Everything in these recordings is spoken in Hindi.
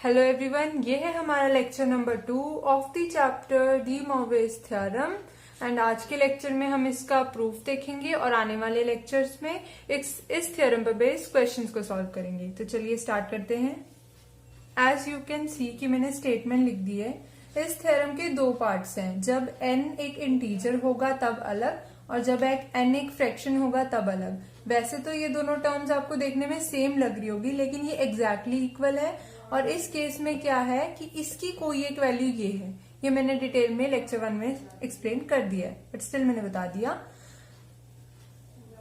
हेलो एवरीवन, ये है हमारा lecture number 2 of the chapter De Moivre's theorem. And आज के लेक्चर में हम इसका प्रूफ देखेंगे और आने वाले लेक्चर्स में इस थ्योरम पर बेस्ड क्वेश्चंस को सॉल्व करेंगे। तो चलिए स्टार्ट करते हैं। एज यू कैन सी कि मैंने स्टेटमेंट लिख दी है। इस थ्योरम के दो पार्ट्स हैं, जब n एक इंटीजर होगा तब अलग और जब n एक फ्रैक्शन होगा तब अलग। वैसे तो ये दोनों टर्म्स आपको देखने में सेम लग रही होगी, लेकिन ये एग्जैक्टली इक्वल है। और इस केस में क्या है कि इसकी कोई एक वैल्यू ये है, ये मैंने डिटेल में लेक्चर 1 में एक्सप्लेन कर दिया है, बट स्टिल मैंने बता दिया।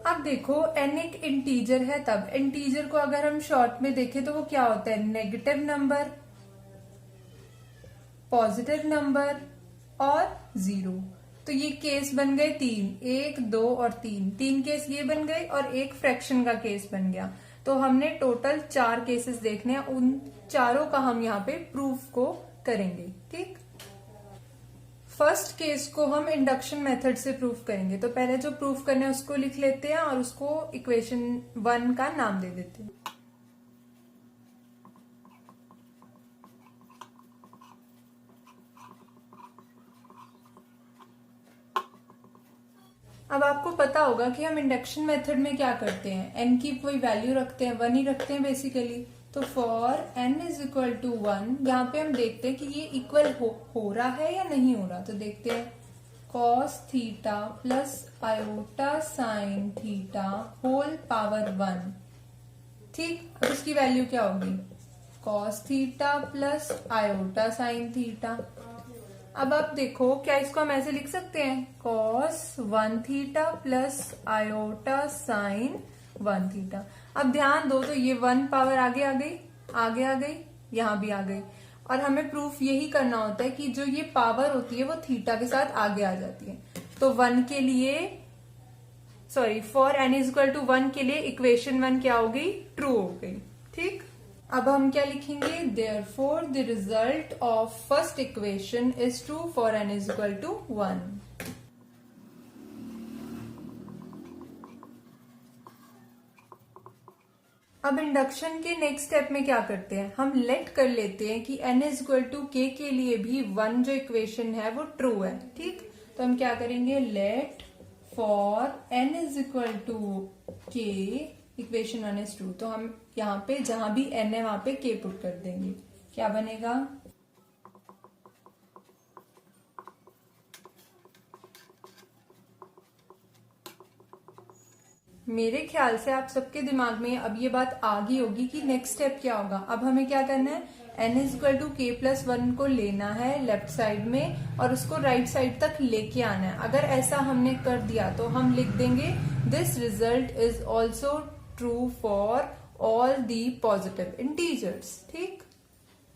अब देखो, n एक इंटीजर है तब इंटीजर को अगर हम शॉर्ट में देखें तो वो क्या होता है, नेगेटिव नंबर, पॉजिटिव नंबर और 0। तो ये केस बन गए 3, 1, 2 और 3 केस ये बन गए और एक फ्रैक्शन का केस बन गया। तो हमने टोटल 4 केसेस देखने हैं, उन चारों का हम यहाँ पे प्रूफ को करेंगे। ठीक, फर्स्ट केस को हम इंडक्शन मेथड से प्रूफ करेंगे। तो पहले जो प्रूफ करना है उसको लिख लेते हैं और उसको इक्वेशन 1 का नाम दे देते हैं। अब आपको पता होगा कि हम इंडक्शन मेथड में क्या करते हैं, n की कोई वैल्यू रखते हैं, 1 ही रखते हैं बेसिकली। तो for n is equal to 1, यहाँ पे हम देखते हैं कि ये इक्वल हो रहा है या नहीं हो रहा। तो देखते हैं, cos theta plus iota sine theta whole power 1। ठीक, अब इसकी वैल्यू क्या होगी, cos theta plus iota sine theta. अब आप देखो, क्या इसको हम ऐसे लिख सकते हैं, cos 1 theta plus iota sign 1 theta. अब ध्यान दो, तो ये 1 पावर आगे आ गई, आगे आ गई, यहां भी आ गई। और हमें प्रूफ यही करना होता है कि जो ये पावर होती है वो थीटा के साथ आगे आ जाती है। तो 1 के लिए, sorry, for n is equal to 1 के लिए इक्वेशन 1 क्या हो गई, ट्रू हो गई। ठीक, अब हम क्या लिखेंगे, therefore the result of first equation is true for n is equal to 1। अब इंडक्शन के नेक्स्ट स्टेप में क्या करते हैं, हम लेट कर लेते हैं कि n is equal to k के लिए भी 1 जो इक्वेशन है वो ट्रू है। ठीक, तो हम क्या करेंगे, let for n is equal to k equation 1 is true. तो हम यहाँ पे जहां भी n है वहां पे k पुट कर देंगे। क्या बनेगा, मेरे ख्याल से आप सबके दिमाग में अब ये बात आ गई होगी कि नेक्स्ट स्टेप क्या होगा। अब हमें क्या करना है, n is equal to k plus 1 को लेना है लेफ्ट साइड में और उसको राइट साइड तक लेके आना है। अगर ऐसा हमने कर दिया तो हम लिख देंगे, this result is also true for all the positive integers. ठीक,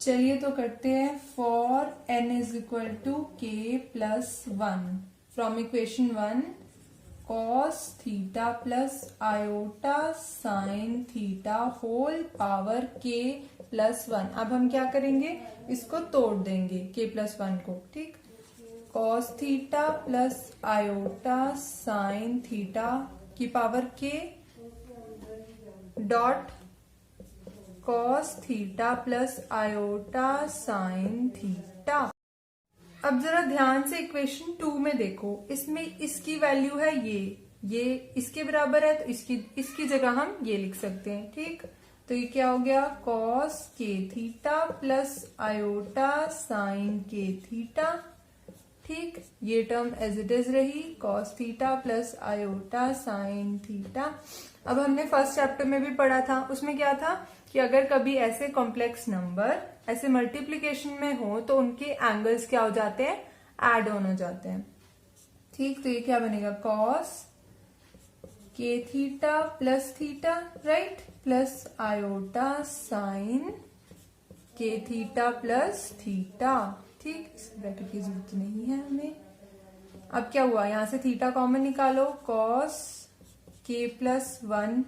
चलिए तो करते हैं, for n is equal to k plus 1 from equation 1, cos theta plus iota sine theta whole power k plus 1। अब हम क्या करेंगे, इसको तोड़ देंगे k प्लस 1 को। ठीक, cos theta plus iota sine theta की power k dot cos theta plus iota sine theta. अब जरा ध्यान से इक्वेशन 2 में देखो, इसमें इसकी वैल्यू है ये इसके बराबर है, तो इसकी जगह हम ये लिख सकते हैं। ठीक, तो ये क्या हो गया, cos k theta plus iota sign k theta. ठीक, ये टर्म एज इट इज रही, cos theta plus iota sine theta. अब हमने फर्स्ट चैप्टर में भी पढ़ा था, उसमें क्या था कि अगर कभी ऐसे कॉम्प्लेक्स नंबर ऐसे मल्टीप्लीकेशन में हो तो उनके एंगल्स क्या हो जाते हैं, एड ऑन हो जाते हैं। ठीक, तो ये क्या बनेगा, cos k theta plus theta, right, plus iota sign k theta plus theta. ठीक, ब्रैकेट की जरूरत नहीं है हमें। अब क्या हुआ, यहां से थीटा कॉमन निकालो, cos k plus 1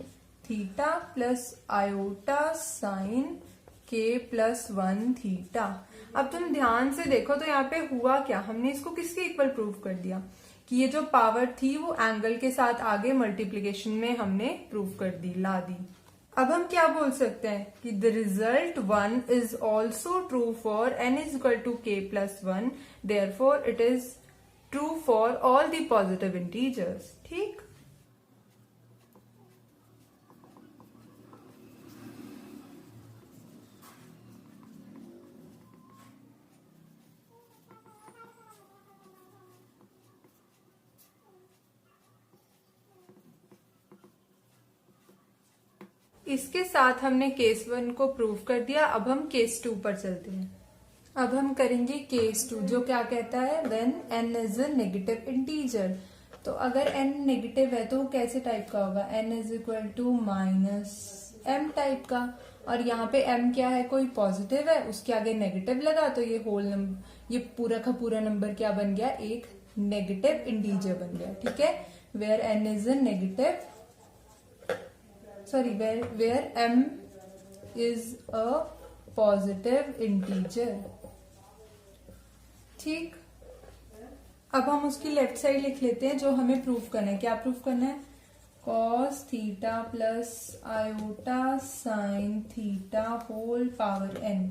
theta plus iota sign k plus 1 theta. अब तुम ध्यान से देखो तो यहाँ पे हुआ क्या, हमने इसको किसके इक्वल प्रूव कर दिया कि ये जो पावर थी वो एंगल के साथ आगे मल्टीप्लीकेशन में हमने प्रूव कर दी, ला दी। अब हम क्या बोल सकते हैं कि the result 1 is also true for n is equal to k plus 1, therefore it is true for all the positive integers. ठीक, इसके साथ हमने केस 1 को प्रूव कर दिया। अब हम केस 2 पर चलते हैं। अब हम करेंगे केस 2, जो क्या कहता है when n is a negative integer. तो अगर n नेगेटिव है तो कैसे टाइप का होगा, n is equal to minus m type का। और यहाँ पे m क्या है, कोई पॉजिटिव है, उसके आगे नेगेटिव लगा तो ये होल नंबर, ये पूरा का पूरा नंबर क्या बन गया, एक नेगेटिव इंटीजर बन गया। ठीक है, where n is a negative, sorry where m is a positive integer. ठीक, अब हम उसकी लेफ्ट साइड लिख लेते हैं जो हमें प्रूफ करना है। क्या प्रूफ करना है, cos theta plus iota sine theta whole power n।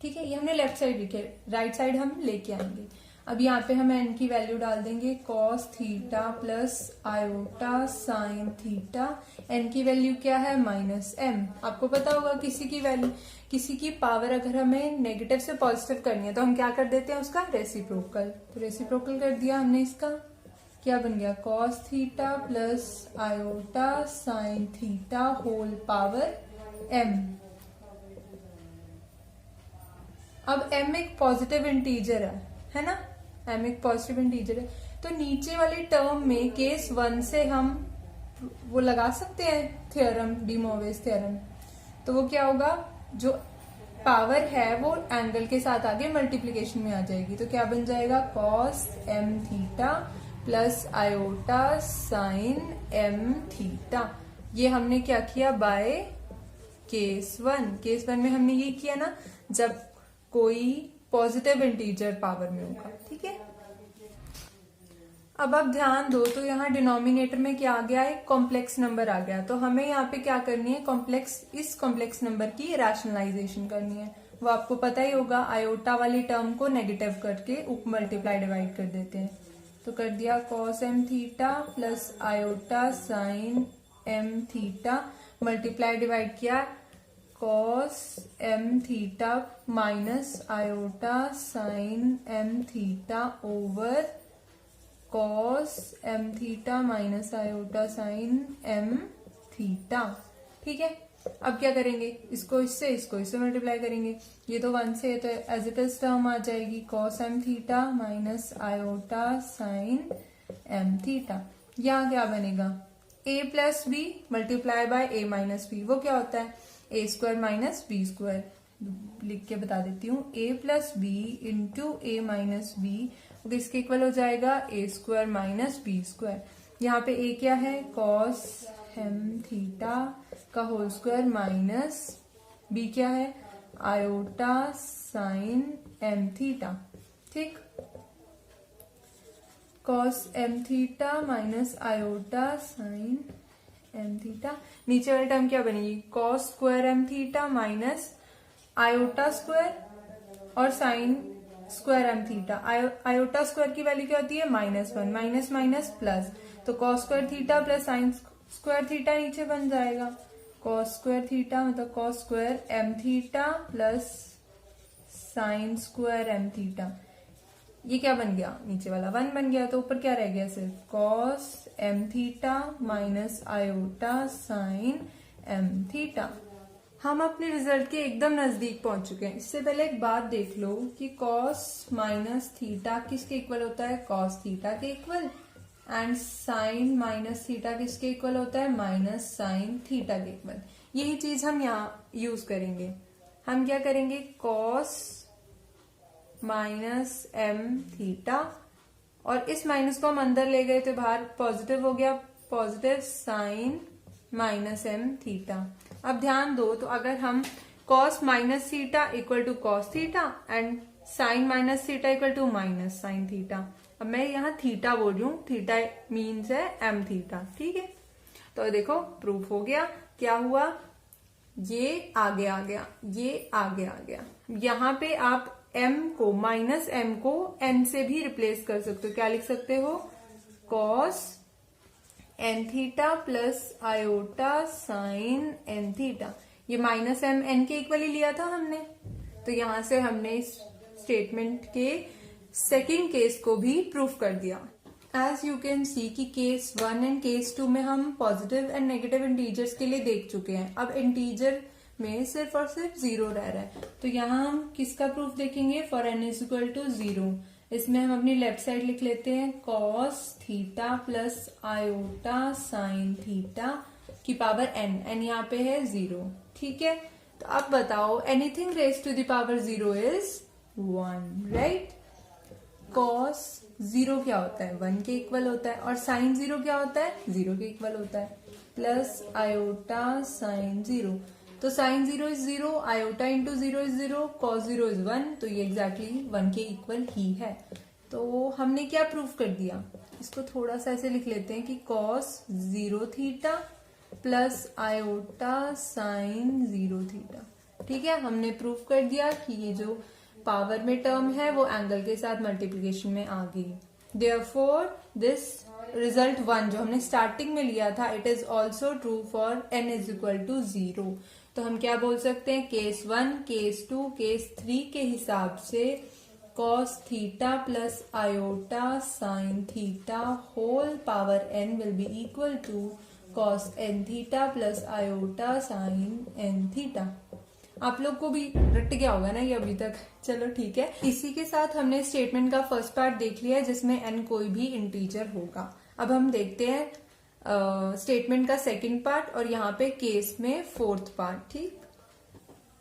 ठीक है, ये हमने लेफ्ट साइड लिखे, राइट साइड हम लेके आएंगे। अब यहाँ पे हम n की वैल्यू डाल देंगे, cos theta plus iota sine theta, n की वैल्यू क्या है माइनस m। आपको पता होगा किसी की वैल्यू, किसी की पावर अगर हमें नेगेटिव से पॉजिटिव करनी है तो हम क्या कर देते हैं, उसका रेसिप्रोकल। तो रेसिप्रोकल कर दिया हमने, इसका क्या बन गया, cos theta plus iota sine theta whole power m। अब m एक पॉजिटिव इंटीजर है ना, m एक पॉजिटिव इंटीजर है, तो नीचे वाले टर्म में केस 1 से हम वो लगा सकते हैं थ्योरम, डी मोवेस थ्योरम। तो वो क्या होगा, जो पावर है वो एंगल के साथ आगे मल्टीप्लीकेशन में आ जाएगी। तो क्या बन जाएगा, cos m theta plus iota sine m theta. ये हमने क्या किया, बाय केस 1। केस 1 में हमने ये किया ना, जब कोई पॉजिटिव इंटीजर पावर में होगा। ठीक है, अब आप ध्यान दो तो यहाँ डिनोमिनेटर में क्या आ गया, एक कॉम्प्लेक्स नंबर आ गया। तो हमें यहाँ पे क्या करनी है, इस कॉम्प्लेक्स नंबर की रैशनलाइजेशन करनी है। वो आपको पता ही होगा, आयोटा वाली टर्म को नेगेटिव करके ऊपर मल्टीप्लाई डिवाइड कर देते हैं। तो कर दिया cos m theta plus iota sine m theta, multiply divide किया cos m theta minus iota sine m theta over cos m theta minus iota sine m theta. ठीक है, अब क्या करेंगे, इसको इससे मल्टीप्लाई करेंगे। ये तो 1 से है तो एज इट इज टर्म आ जाएगी, cos m theta minus iota sine m theta. यहाँ क्या बनेगा, a plus b multiply by a minus b. वो क्या होता है, a square minus b square. लिख के बता देती हूँ, a plus b into a minus b इसके इक्वल हो जाएगा a square minus b square. यहाँ पे a क्या है, कॉस m थीटा का होल स्क्वायर माइनस b क्या है, आयोटा साइन m थीटा। ठीक, cos m theta minus iota sine m theta. नीचे वाली टर्म क्या बनेगी, cos square m theta minus iota square और sine square m theta. Iota square की वैल्यू क्या होती है, -1, माइनस माइनस प्लस, तो cos square theta plus sine square theta नीचे बन जाएगा। कॉस स्क्वायर थीटा मतलब cos square m theta plus sine square m theta. ये क्या बन गया, नीचे वाला 1 बन गया, तो ऊपर क्या रह गया, सिर्फ cos m theta minus iota sine m theta. हम अपने रिजल्ट के एकदम नजदीक पहुंच चुके हैं। इससे पहले एक बात देख लो कि कॉस माइनस थीटा किसके इक्वल होता है, कॉस थीटा के equal, and sine minus theta किसके इक्वल होता है, माइनस साइन थीटा के इक्वल। यही चीज हम यहाँ यूज करेंगे। हम क्या करेंगे, कॉस माइनस m थीटा, और इस माइनस को हम अंदर ले गए तो बाहर पॉजिटिव हो गया, positive sine minus m theta. अब ध्यान दो, तो अगर हम cos minus theta equal to cos theta and sine minus theta equal to minus sine theta. अब मैं यहाँ थीटा बोल रही हूँ, थीटा मीन्स है m थीटा। ठीक है, तो देखो प्रूफ हो गया। क्या हुआ ये आगे आ गया, ये आगे आ गया। यहाँ पे आप m को माइनस m को n से भी रिप्लेस कर सकते हो। क्या लिख सकते हो? Cos n theta plus iota sine n theta. ये माइनस m n के इक्वल ही लिया था हमने, तो यहां से हमने इस स्टेटमेंट के सेकंड केस को भी प्रूफ कर दिया। एज यू कैन सी कि केस 1 एंड केस 2 में हम पॉजिटिव एंड नेगेटिव इंटीजर्स के लिए देख चुके हैं। अब इंटीजर में सिर्फ और सिर्फ 0 रह रहा है, तो यहाँ हम किसका प्रूफ देखेंगे? For n is equal to 0। इसमें हम अपनी लेफ्ट साइड लिख लेते हैं कॉस theta plus iota sine theta की पावर n यहाँ पे है 0। ठीक है, तो अब बताओ anything raise to the power 0 is 1, right? Cos 0 क्या होता है? 1 के इक्वल होता है। और साइन 0 क्या होता है? 0 के इक्वल होता है। प्लस आयोटा साइन 0, तो sine 0 is 0, iota into 0 is 0, cos 0 is 1, तो ये एग्जैक्टली 1 के इक्वल ही है। तो हमने क्या प्रूफ कर दिया? इसको थोड़ा सा ऐसे लिख लेते हैं कि cos 0 theta plus iota sine 0 theta. ठीक है, हमने प्रूफ कर दिया कि ये जो पावर में टर्म है वो एंगल के साथ मल्टीप्लिकेशन में आ गई। देयरफॉर दिस रिजल्ट 1 जो हमने स्टार्टिंग में लिया था, it is also true for n is equal to 0। तो हम क्या बोल सकते हैं? केस 1, केस 2, केस 3 के हिसाब से cos theta plus iota sine theta whole power n will be equal to cos n theta plus iota sine n theta. आप लोग को भी रट गया होगा ना ये अभी तक? चलो ठीक है, इसी के साथ हमने स्टेटमेंट का फर्स्ट पार्ट देख लिया है जिसमें n कोई भी इंटीजर होगा। अब हम देखते हैं स्टेटमेंट का सेकंड पार्ट और यहाँ पे केस में फोर्थ पार्ट। ठीक,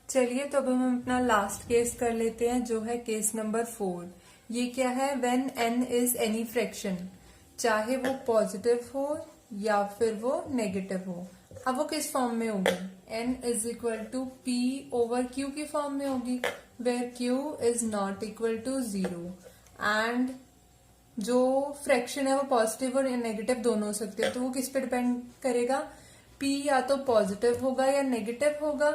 चलिए तो अब हम अपना लास्ट केस कर लेते हैं जो है केस नंबर 4। ये क्या है? When n is any fraction, चाहे वो पॉजिटिव हो या फिर वो नेगेटिव हो। अब वो किस फॉर्म में होगी? n is equal to p over q की फॉर्म में होगी, where q is not equal to 0 and जो फ्रैक्शन है वो पॉजिटिव और नेगेटिव दोनों हो सकते हैं। तो वो किस पे डिपेंड करेगा? p या तो पॉजिटिव होगा या नेगेटिव होगा,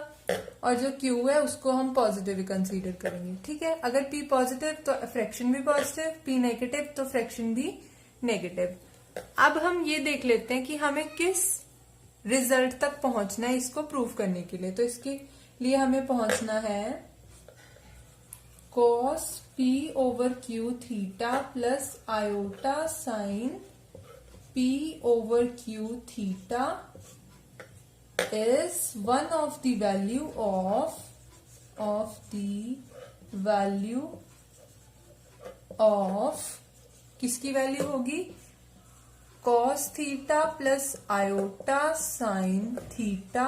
और जो q है उसको हम पॉजिटिव ही कंसीडर करेंगे। ठीक है, अगर p पॉजिटिव तो फ्रैक्शन भी पॉजिटिव, p नेगेटिव तो फ्रैक्शन भी नेगेटिव। अब हम ये देख लेते हैं कि हमें किस रिजल्ट तक पहुंचना है इसको प्रूव करने के लिए। तो इसके लिए हमें पहुंचना है cos p over q theta plus iota sign p over q theta is one of the value of किसकी वैल्यू होगी? cos theta plus iota sine theta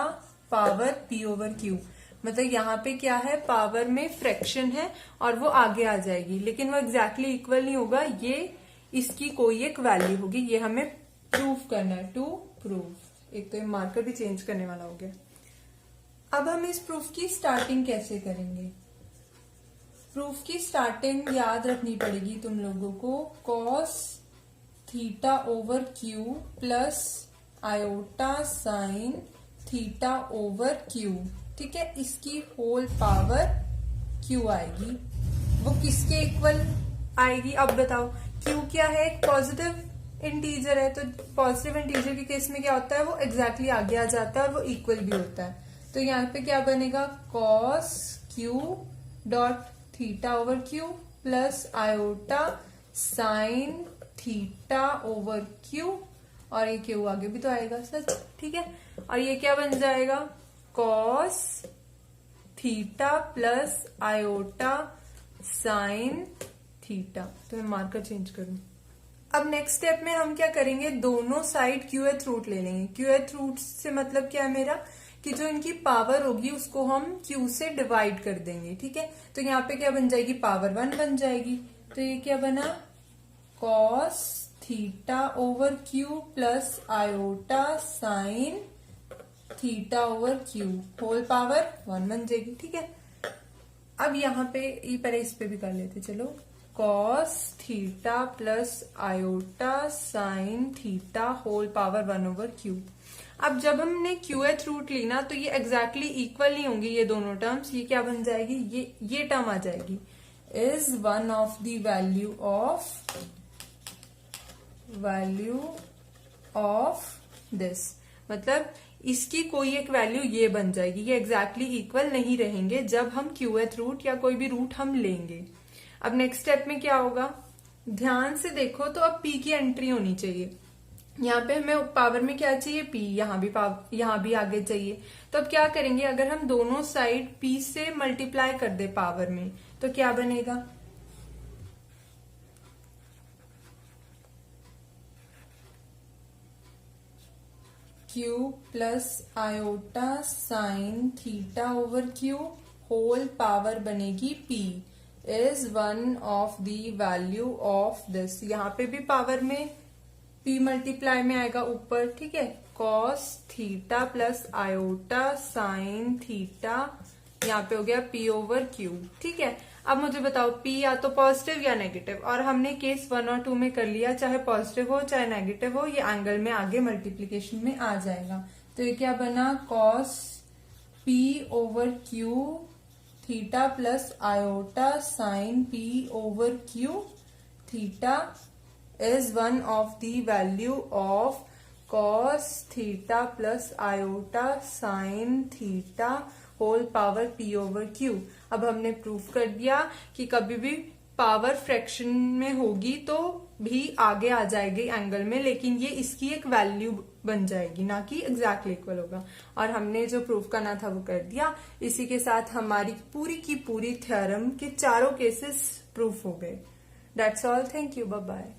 power p over q। मतलब यहाँ पे क्या है? पावर में फ्रैक्शन है और वो आगे आ जाएगी, लेकिन वो एग्जैक्टली इक्वल नहीं होगा, ये इसकी कोई एक वैल्यू होगी। ये हमें प्रूफ करना है, टू प्रूफ। एक तो ये मार्कर भी चेंज करने वाला हो गया। अब हम इस प्रूफ की स्टार्टिंग कैसे करेंगे? प्रूफ की स्टार्टिंग याद रखनी पड़ेगी तुम लोगों को। cos theta over q plus iota sine theta over q। ठीक है, इसकी होल पावर q आएगी। वो किसके इक्वल आएगी? अब बताओ, q क्या है? एक पॉजिटिव इंटीजर है, तो पॉजिटिव इंटीजर के केस में क्या होता है? वो एग्जैक्टली आगे आ जाता है और वो इक्वल भी होता है। तो यहाँ पे क्या बनेगा? cos q dot theta over q plus iota sine theta over q, और ये q आगे भी तो आएगा सच। ठीक है, और ये क्या बन जाएगा? cos theta plus iota sine theta. तो मैं मार्कर चेंज करूं। अब नेक्स्ट स्टेप में हम क्या करेंगे? दोनों साइड क्यूएथ रूट ले लेंगे। क्यूएथ रूट से मतलब क्या है मेरा? कि जो इनकी पावर होगी उसको हम q से डिवाइड कर देंगे। ठीक है, तो यहाँ पे क्या बन जाएगी? पावर 1 बन जाएगी। तो ये क्या बना? cos theta over q plus iota sine theta over q whole power 1 बन जाएगी। ठीक है, अब यहाँ पे ये पहले इस पे भी कर लेते चलो। cos theta plus iota sine theta whole power 1 over q। अब जब हमने क्यूएथ रूट ली ना तो ये एग्जैक्टली इक्वल नहीं होंगी ये दोनों टर्म्स, ये क्या बन जाएगी, ये टर्म आ जाएगी, is one of the value of this, मतलब इसकी कोई एक वैल्यू ये बन जाएगी। ये एग्जैक्टली इक्वल नहीं रहेंगे जब हम क्यूएथ रूट या कोई भी रूट हम लेंगे। अब नेक्स्ट स्टेप में क्या होगा, ध्यान से देखो तो अब p की एंट्री होनी चाहिए। यहाँ पे हमें पावर में क्या चाहिए, p, यहाँ भी आगे चाहिए। तो अब क्या करेंगे, अगर हम दोनों साइड p से मल्टीप्लाई कर दे पावर में तो क्या बनेगा, q plus iota sine theta over q whole power बनेगी p is one of the value of this. यहाँ पे भी पावर में p मल्टीप्लाई में आएगा ऊपर, ठीक है, cos theta plus iota sine theta, यहाँ पे हो गया p ओवर q, ठीक है। अब मुझे बताओ p या तो पॉजिटिव या नेगेटिव, और हमने केस 1 और 2 में कर लिया, चाहे पॉजिटिव हो चाहे नेगेटिव हो, ये एंगल में आगे मल्टीप्लीकेशन में आ जाएगा। तो ये क्या बना, cos p over q theta plus iota sign p over q theta is one of the value of cos theta plus iota sin theta whole power p over q। अब हमने प्रूफ कर दिया कि कभी भी पावर फ्रैक्शन में होगी तो भी आगे आ जाएगी एंगल में, लेकिन ये इसकी एक वैल्यू बन जाएगी, ना कि एग्जैक्टली इक्वल होगा। और हमने जो प्रूफ करना था वो कर दिया। इसी के साथ हमारी पूरी की पूरी थ्योरम के चारों केसेस प्रूफ हो गए। That's all, thank you, bye bye.